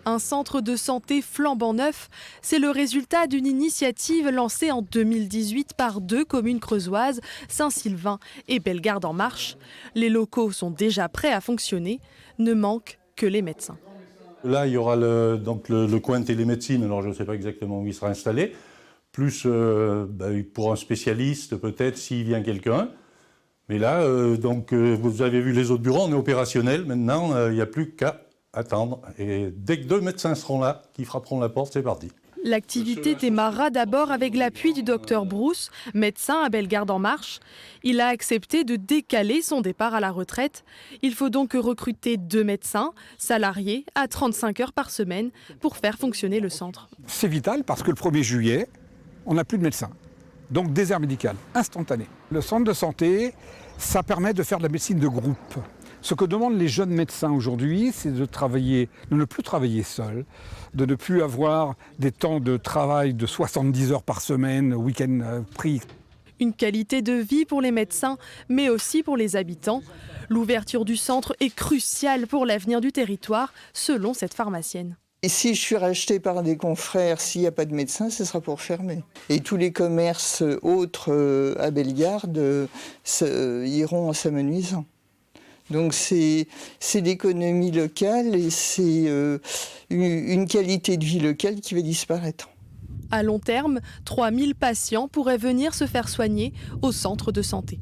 Un centre de santé flambant neuf, c'est le résultat d'une initiative lancée en 2018 par 2 communes creusoises, Saint-Sylvain et Bellegarde-en-Marche. Les locaux sont déjà prêts à fonctionner, ne manquent que les médecins. Là, il y aura le coin télémédecine, alors je ne sais pas exactement où il sera installé, plus pour un spécialiste peut-être s'il vient quelqu'un. Mais là, vous avez vu les autres bureaux, on est opérationnel. Maintenant, il n'y a plus qu'à attendre. Et dès que 2 médecins seront là, qui frapperont la porte, c'est parti. L'activité démarrera d'abord avec l'appui du docteur Brousse, médecin à Bellegarde-en-Marche. Il a accepté de décaler son départ à la retraite. Il faut donc recruter 2 médecins, salariés, à 35 heures par semaine, pour faire fonctionner le centre. C'est vital parce que le 1er juillet, on n'a plus de médecins. Donc désert médical, instantané. Le centre de santé, ça permet de faire de la médecine de groupe. Ce que demandent les jeunes médecins aujourd'hui, c'est de ne plus travailler seul, de ne plus avoir des temps de travail de 70 heures par semaine, week-end pris. Une qualité de vie pour les médecins, mais aussi pour les habitants. L'ouverture du centre est cruciale pour l'avenir du territoire, selon cette pharmacienne. Et si je suis rachetée par des confrères, s'il n'y a pas de médecin, ce sera pour fermer. Et tous les commerces autres à Bellegarde iront en s'amenuisant. Donc c'est l'économie locale et c'est une qualité de vie locale qui va disparaître. À long terme, 3000 patients pourraient venir se faire soigner au centre de santé.